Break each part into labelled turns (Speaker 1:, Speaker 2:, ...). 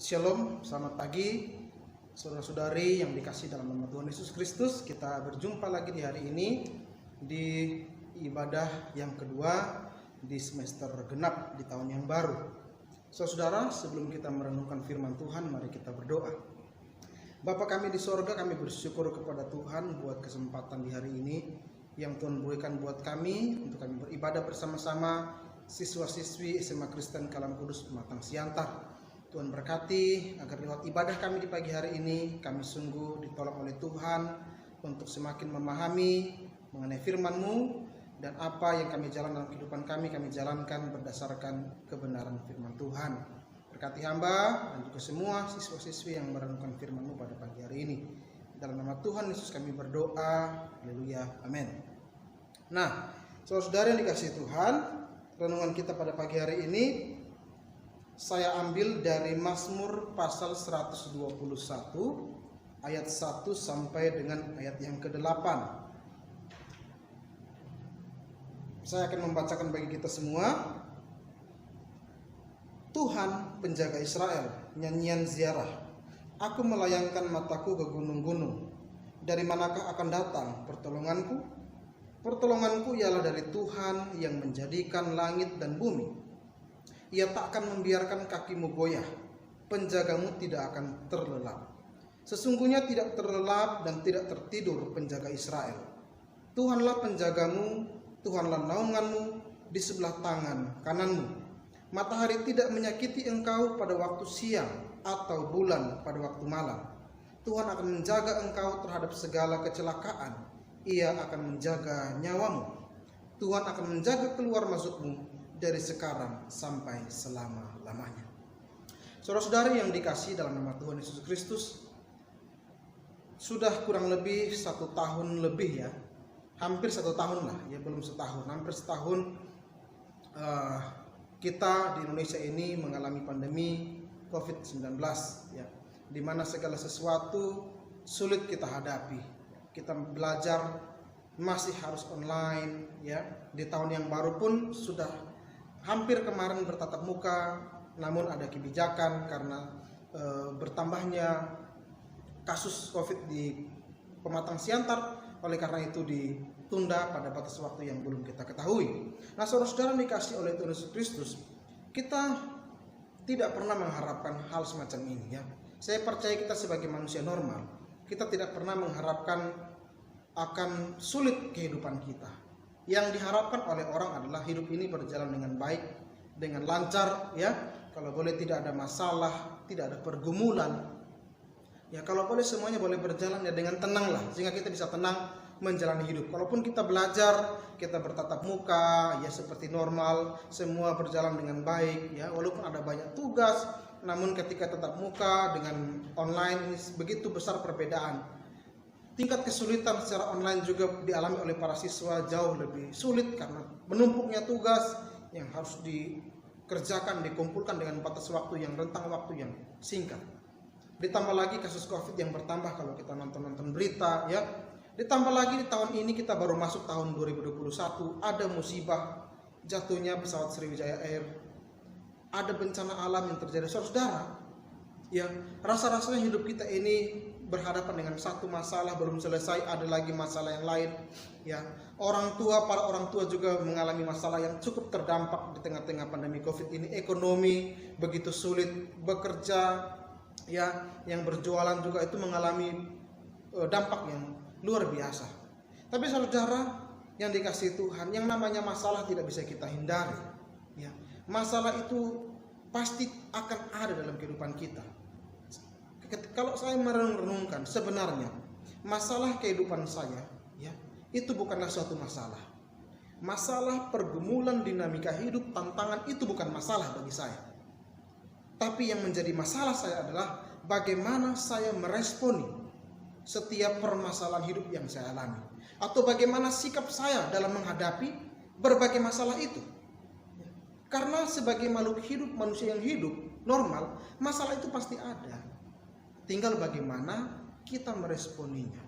Speaker 1: Shalom, selamat pagi saudara-saudari yang dikasihi dalam nama Tuhan Yesus Kristus. Kita berjumpa lagi di hari ini di ibadah yang kedua di semester genap di tahun yang baru. Saudara, sebelum kita merenungkan firman Tuhan, mari kita berdoa. Bapa kami di sorga, kami bersyukur kepada Tuhan buat kesempatan di hari ini yang Tuhan berikan buat kami untuk kami beribadah bersama-sama siswa-siswi SMA Kristen Kalam Kudus Pematang Siantar. Tuhan berkati agar lewat ibadah kami di pagi hari ini kami sungguh ditolong oleh Tuhan untuk semakin memahami mengenai firman-Mu, dan apa yang kami jalan dalam kehidupan kami jalankan berdasarkan kebenaran firman Tuhan. Berkati hamba dan juga semua siswa-siswi yang merenungkan firman-Mu pada pagi hari ini. Dalam nama Tuhan Yesus kami berdoa. Haleluya. Amin. Nah, saudara yang dikasihi Tuhan, renungan kita pada pagi hari ini saya ambil dari Mazmur pasal 121 ayat 1 sampai dengan ayat yang ke-8. Saya akan membacakan bagi kita semua. Tuhan penjaga Israel, nyanyian ziarah. Aku melayangkan mataku ke gunung-gunung. Dari manakah akan datang pertolonganku? Pertolonganku ialah dari Tuhan yang menjadikan langit dan bumi. Ia tak akan membiarkan kakimu goyah, penjagamu tidak akan terlelap. Sesungguhnya tidak terlelap dan tidak tertidur penjaga Israel. Tuhanlah penjagamu, Tuhanlah naunganmu di sebelah tangan kananmu. Matahari tidak menyakiti engkau pada waktu siang atau bulan pada waktu malam. Tuhan akan menjaga engkau terhadap segala kecelakaan. Ia akan menjaga nyawamu. Tuhan akan menjaga keluar masukmu dari sekarang sampai selama-lamanya. Saudara-saudari yang dikasihi dalam nama Tuhan Yesus Kristus, sudah kurang lebih 1 tahun lebih ya, hampir 1 tahun lah ya, belum setahun, hampir setahun kita di Indonesia ini mengalami pandemi COVID-19 ya, di mana segala sesuatu sulit kita hadapi. Kita belajar masih harus online ya. Di tahun yang baru pun sudah hampir kemarin bertatap muka, namun ada kebijakan karena bertambahnya kasus COVID di Pematang Siantar, oleh karena itu ditunda pada batas waktu yang belum kita ketahui. Nah, saudara-saudara dikasih oleh Tuhan Yesus Kristus, kita tidak pernah mengharapkan hal semacam ini ya. Saya percaya kita sebagai manusia normal, kita tidak pernah mengharapkan akan sulit kehidupan kita. Yang diharapkan oleh orang adalah hidup ini berjalan dengan baik, dengan lancar ya. Kalau boleh tidak ada masalah, tidak ada pergumulan. Ya, kalau boleh semuanya boleh berjalan ya dengan tenang lah, sehingga kita bisa tenang menjalani hidup. Kalaupun kita belajar, kita bertatap muka ya seperti normal, semua berjalan dengan baik ya. Walaupun ada banyak tugas, namun ketika tatap muka dengan online ini begitu besar perbedaan. Tingkat kesulitan secara online juga dialami oleh para siswa jauh lebih sulit karena menumpuknya tugas yang harus dikerjakan, dikumpulkan dengan batas waktu yang rentang waktu yang singkat. Ditambah lagi kasus COVID yang bertambah kalau kita nonton berita ya. Ditambah lagi di tahun ini kita baru masuk tahun 2021, ada musibah jatuhnya pesawat Sriwijaya Air. Ada bencana alam yang terjadi, saudara. Ya, rasa-rasanya hidup kita ini berhadapan dengan satu masalah belum selesai, ada lagi masalah yang lain. Ya, para orang tua juga mengalami masalah yang cukup terdampak di tengah-tengah pandemi COVID ini. Ekonomi begitu sulit, bekerja ya, yang berjualan juga itu mengalami dampak yang luar biasa. Tapi saudara yang dikasihi Tuhan, yang namanya masalah tidak bisa kita hindari ya. Masalah itu pasti akan ada dalam kehidupan kita. Kalau saya merenung-renungkan, sebenarnya masalah kehidupan saya ya, itu bukanlah suatu masalah. Masalah, pergumulan, dinamika hidup, tantangan itu bukan masalah bagi saya. Tapi yang menjadi masalah saya adalah bagaimana saya meresponi setiap permasalahan hidup yang saya alami, atau bagaimana sikap saya dalam menghadapi berbagai masalah itu. Karena sebagai makhluk hidup, manusia yang hidup normal, masalah itu pasti ada. Tinggal bagaimana kita meresponinya,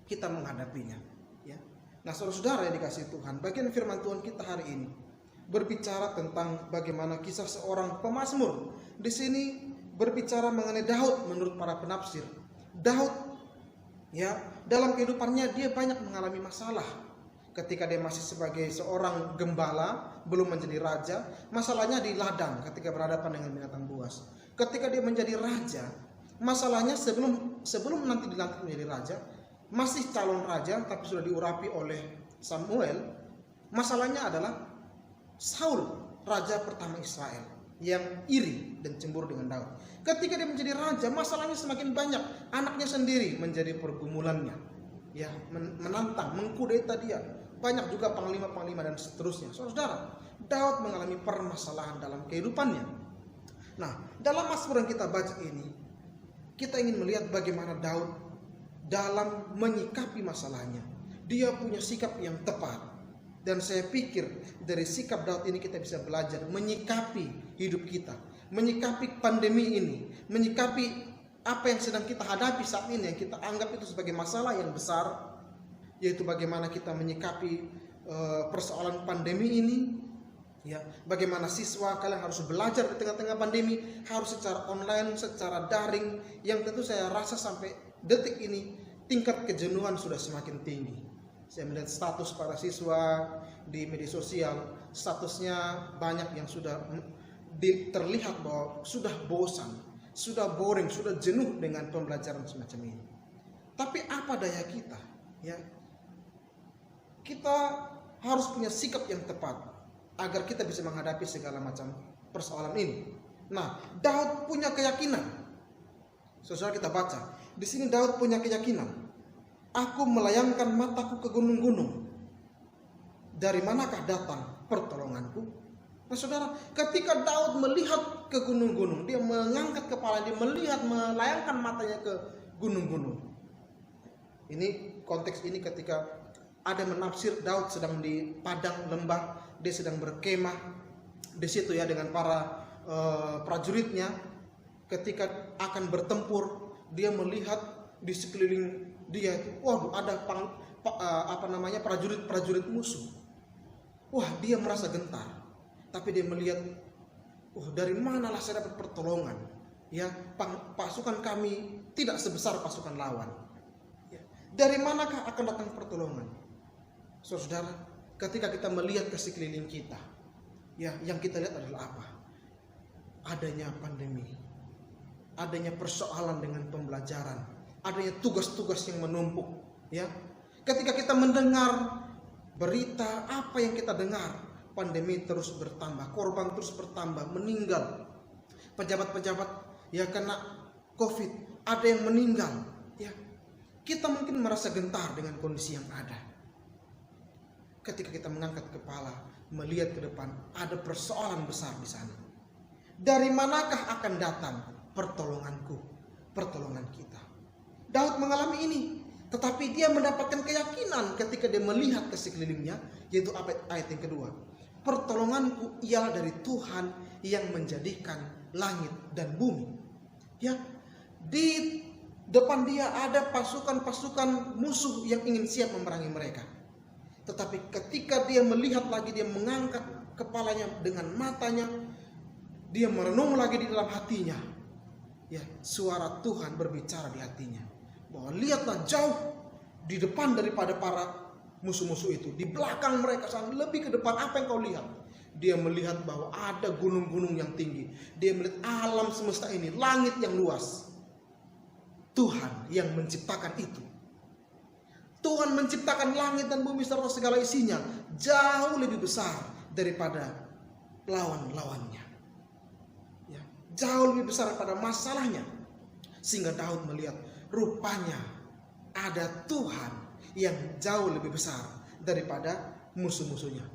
Speaker 1: kita menghadapinya ya. Nah, saudara-saudara yang dikasihi Tuhan, bagian firman Tuhan kita hari ini berbicara tentang bagaimana kisah seorang pemazmur. Di sini berbicara mengenai Daud menurut para penafsir. Daud ya, dalam kehidupannya dia banyak mengalami masalah. Ketika dia masih sebagai seorang gembala, belum menjadi raja, masalahnya di ladang ketika berhadapan dengan binatang buas. Ketika dia menjadi raja, masalahnya sebelum nanti dilantik menjadi raja, masih calon raja tapi sudah diurapi oleh Samuel. Masalahnya adalah Saul, raja pertama Israel, yang iri dan cemburu dengan Daud. Ketika dia menjadi raja, masalahnya semakin banyak. Anaknya sendiri menjadi pergumulannya, ya, menantang, mengkudeta dia. Banyak juga panglima-panglima dan seterusnya. Saudara, Daud mengalami permasalahan dalam kehidupannya. Nah, dalam Mazmur yang kita baca ini, kita ingin melihat bagaimana Daud dalam menyikapi masalahnya. Dia punya sikap yang tepat. Dan saya pikir dari sikap Daud ini kita bisa belajar menyikapi hidup kita, menyikapi pandemi ini, menyikapi apa yang sedang kita hadapi saat ini yang kita anggap itu sebagai masalah yang besar, yaitu bagaimana kita menyikapi persoalan pandemi ini. Ya, bagaimana siswa kalian harus belajar di tengah-tengah pandemi, harus secara online, secara daring, yang tentu saya rasa sampai detik ini tingkat kejenuhan sudah semakin tinggi. Saya melihat status para siswa di media sosial, statusnya banyak yang sudah terlihat bahwa sudah bosan, sudah boring, sudah jenuh dengan pembelajaran semacam ini. Tapi apa daya kita? Ya, kita harus punya sikap yang tepat agar kita bisa menghadapi segala macam persoalan ini. Nah, Daud punya keyakinan. Saudara, kita baca di sini Daud punya keyakinan. Aku melayangkan mataku ke gunung-gunung. Dari manakah datang pertolonganku? Nah, saudara, ketika Daud melihat ke gunung-gunung, dia mengangkat kepala, dia melihat, melayangkan matanya ke gunung-gunung. Ini konteks ini ketika ada menafsir Daud sedang di padang lembah, dia sedang berkemah di situ ya dengan para prajuritnya. Ketika akan bertempur, dia melihat di sekeliling dia, waduh, ada prajurit musuh. Wah, dia merasa gentar. Tapi dia melihat, dari manalah saya dapat pertolongan? Ya, pasukan kami tidak sebesar pasukan lawan. Ya, dari manakah akan datang pertolongan? Saudara, ketika kita melihat ke sekeliling kita, ya, yang kita lihat adalah apa? Adanya pandemi, adanya persoalan dengan pembelajaran, adanya tugas-tugas yang menumpuk. Ya, ketika kita mendengar berita, apa yang kita dengar? Pandemi terus bertambah, korban terus bertambah, meninggal. Pejabat-pejabat ya kena COVID, ada yang meninggal. Ya, kita mungkin merasa gentar dengan kondisi yang ada. Ketika kita mengangkat kepala, melihat ke depan, ada persoalan besar di sana. Dari manakah akan datang pertolonganku, pertolongan kita? Daud mengalami ini, tetapi dia mendapatkan keyakinan ketika dia melihat ke sekelilingnya, yaitu ayat yang kedua. Pertolonganku ialah dari Tuhan yang menjadikan langit dan bumi. Ya, di depan dia ada pasukan-pasukan musuh yang ingin siap memerangi mereka. Tetapi ketika dia melihat lagi, dia mengangkat kepalanya dengan matanya, dia merenung lagi di dalam hatinya. Ya, suara Tuhan berbicara di hatinya bahwa lihatlah jauh di depan daripada para musuh-musuh itu, di belakang mereka sana, lebih ke depan, apa yang kau lihat? Dia melihat bahwa ada gunung-gunung yang tinggi. Dia melihat alam semesta ini, langit yang luas. Tuhan yang menciptakan itu. Tuhan menciptakan langit dan bumi serta segala isinya, jauh lebih besar daripada lawan-lawannya. Ya, jauh lebih besar daripada masalahnya. Sehingga Daud melihat, rupanya ada Tuhan yang jauh lebih besar daripada musuh-musuhnya.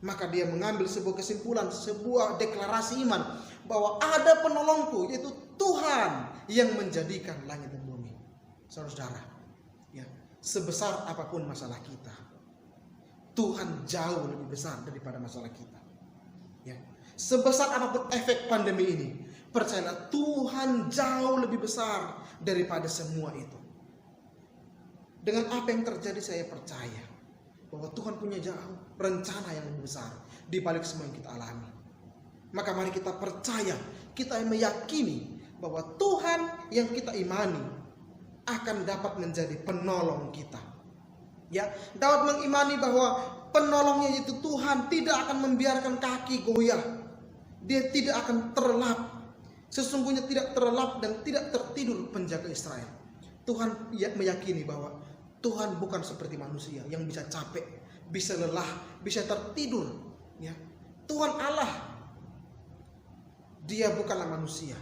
Speaker 1: Maka dia mengambil sebuah kesimpulan, sebuah deklarasi iman bahwa ada penolongku, yaitu Tuhan yang menjadikan langit dan bumi. Saudara, ya, sebesar apapun masalah kita, Tuhan jauh lebih besar daripada masalah kita. Ya, sebesar apapun efek pandemi ini, percayalah Tuhan jauh lebih besar daripada semua itu. Dengan apa yang terjadi, saya percaya bahwa Tuhan punya jauh rencana yang lebih besar di balik semua yang kita alami. Maka mari kita percaya, kita meyakini bahwa Tuhan yang kita imani akan dapat menjadi penolong kita. Ya, Daud mengimani bahwa penolongnya yaitu Tuhan tidak akan membiarkan kaki goyah. Dia tidak akan terlelap. Sesungguhnya tidak terlelap dan tidak tertidur penjaga Israel. Tuhan meyakini bahwa Tuhan bukan seperti manusia yang bisa capek, bisa lelah, bisa tertidur. Ya, Tuhan Allah, Dia bukanlah manusia.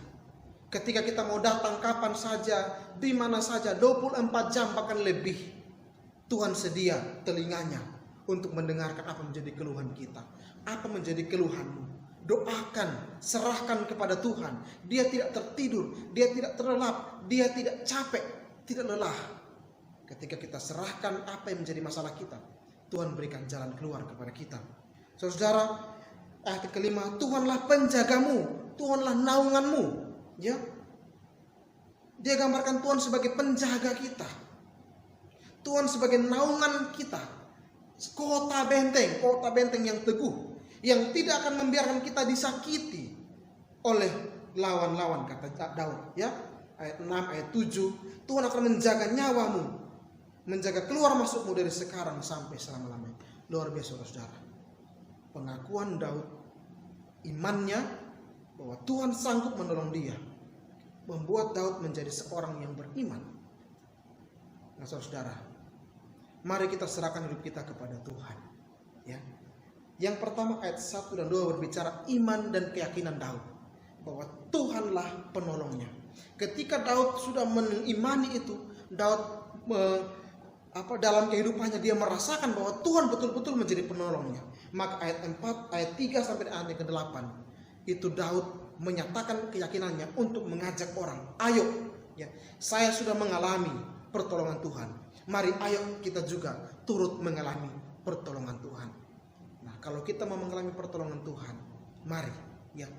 Speaker 1: Ketika kita mau datang kapan saja, di mana saja, 24 jam bahkan lebih, Tuhan sedia telinganya untuk mendengarkan apa menjadi keluhan kita. Apa menjadi keluhanmu? Doakan, serahkan kepada Tuhan. Dia tidak tertidur, Dia tidak terlelap, Dia tidak capek, tidak lelah. Ketika kita serahkan apa yang menjadi masalah kita, Tuhan berikan jalan keluar kepada kita. Saudara, ayat kelima, Tuhanlah penjagamu, Tuhanlah naunganmu. Ya, dia gambarkan Tuhan sebagai penjaga kita, Tuhan sebagai naungan kita, kota benteng yang teguh, yang tidak akan membiarkan kita disakiti oleh lawan-lawan, kata Daud. Ya, ayat 6, ayat 7, Tuhan akan menjaga nyawamu, menjaga keluar masukmu dari sekarang sampai selama-lamanya. Luar biasa, saudara. Pengakuan Daud, imannya bahwa Tuhan sanggup menolong dia. membuat Daud menjadi seorang yang beriman. Nah, saudara, mari kita serahkan hidup kita kepada Tuhan. Ya. Yang pertama ayat 1 dan 2 berbicara iman dan keyakinan Daud bahwa Tuhanlah penolongnya. Ketika Daud sudah mengimani itu, Daud dalam kehidupannya dia merasakan bahwa Tuhan betul-betul menjadi penolongnya. Maka ayat 4, ayat 3 sampai ayat ke-8 itu Daud menyatakan keyakinannya untuk mengajak orang, ayo, ya, saya sudah mengalami pertolongan Tuhan. Mari ayo kita juga turut mengalami pertolongan Tuhan. Nah, kalau kita mau mengalami pertolongan Tuhan, mari, ya,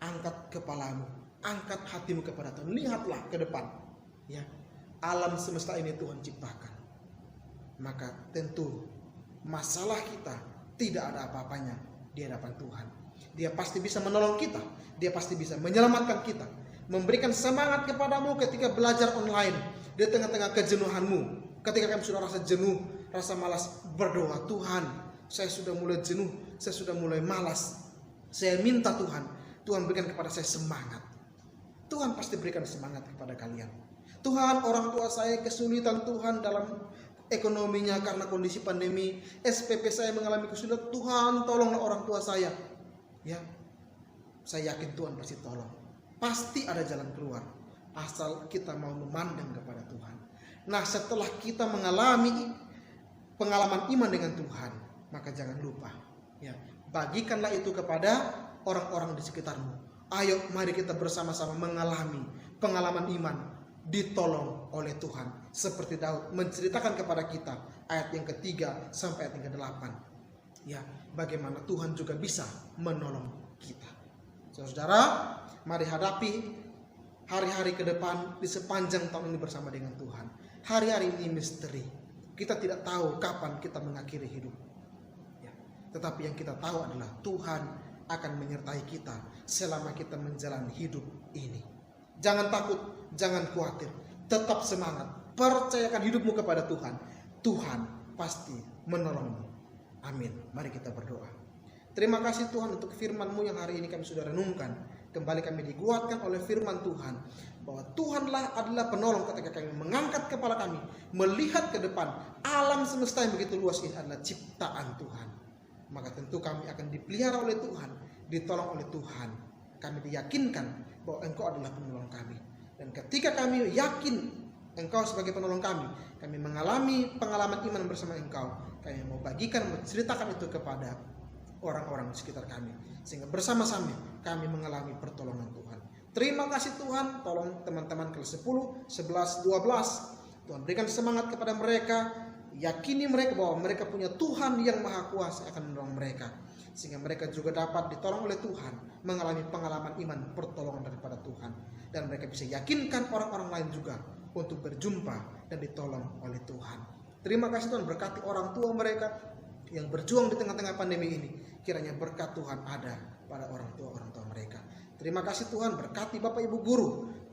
Speaker 1: angkat kepalamu, angkat hatimu kepada Tuhan. Lihatlah ke depan, ya, alam semesta ini Tuhan ciptakan. Maka tentu masalah kita tidak ada apa-apanya di hadapan Tuhan. Dia pasti bisa menolong kita, dia pasti bisa menyelamatkan kita, memberikan semangat kepadamu ketika belajar online di tengah-tengah kejenuhanmu. Ketika kamu sudah rasa jenuh, rasa malas, berdoa, Tuhan, saya sudah mulai jenuh, saya sudah mulai malas. Saya minta Tuhan berikan kepada saya semangat. Tuhan pasti berikan semangat kepada kalian. Tuhan, orang tua saya kesulitan Tuhan dalam ekonominya karena kondisi pandemi, SPP saya mengalami kesulitan. Tuhan, tolonglah orang tua saya. Ya, saya yakin Tuhan pasti tolong. Pasti ada jalan keluar, asal kita mau memandang kepada Tuhan. Nah, setelah kita mengalami pengalaman iman dengan Tuhan, maka jangan lupa, ya, bagikanlah itu kepada orang-orang di sekitarmu. Ayo, mari kita bersama-sama mengalami pengalaman iman, ditolong oleh Tuhan. Seperti Daud menceritakan kepada kita ayat yang ke-3 sampai ayat yang ke-8. Ya, bagaimana Tuhan juga bisa menolong kita. Saudara, mari hadapi hari-hari ke depan di sepanjang tahun ini bersama dengan Tuhan. Hari-hari ini misteri. Kita tidak tahu kapan kita mengakhiri hidup. Ya, tetapi yang kita tahu adalah Tuhan akan menyertai kita selama kita menjalani hidup ini. Jangan takut, jangan khawatir, tetap semangat. Percayakan hidupmu kepada Tuhan. Tuhan pasti menolongmu. Amin. Mari kita berdoa. Terima kasih Tuhan untuk firman-Mu yang hari ini kami sudah renungkan. Kembali kami dikuatkan oleh firman Tuhan bahwa Tuhanlah adalah penolong ketika kami mengangkat kepala kami, melihat ke depan. Alam semesta yang begitu luas ini adalah ciptaan Tuhan. Maka tentu kami akan dipelihara oleh Tuhan, ditolong oleh Tuhan. Kami diyakinkan bahwa Engkau adalah penolong kami. Dan ketika kami yakin Engkau sebagai penolong kami mengalami pengalaman iman bersama Engkau. Kami mau bagikan, menceritakan itu kepada orang-orang di sekitar kami. Sehingga bersama-sama kami mengalami pertolongan Tuhan. Terima kasih Tuhan, tolong teman-teman kelas 10, 11, 12. Tuhan berikan semangat kepada mereka. Yakini mereka bahwa mereka punya Tuhan yang maha kuasa akan menolong mereka. Sehingga mereka juga dapat ditolong oleh Tuhan, mengalami pengalaman iman pertolongan daripada Tuhan. Dan mereka bisa yakinkan orang-orang lain juga untuk berjumpa dan ditolong oleh Tuhan. Terima kasih Tuhan, berkati orang tua mereka yang berjuang di tengah-tengah pandemi ini. Kiranya berkat Tuhan ada pada orang tua mereka. Terima kasih Tuhan, berkati Bapak Ibu guru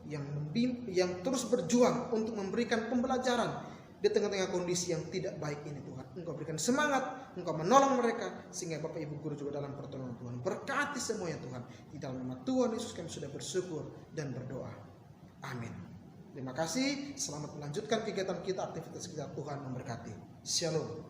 Speaker 1: yang terus berjuang untuk memberikan pembelajaran di tengah-tengah kondisi yang tidak baik ini Tuhan. Engkau berikan semangat, Engkau menolong mereka sehingga Bapak Ibu guru juga dalam pertolongan Tuhan. Berkati semuanya Tuhan. Di dalam nama Tuhan Yesus kami sudah bersyukur dan berdoa. Amin. Terima kasih, selamat melanjutkan kegiatan kita, aktivitas kita. Tuhan memberkati. Shalom.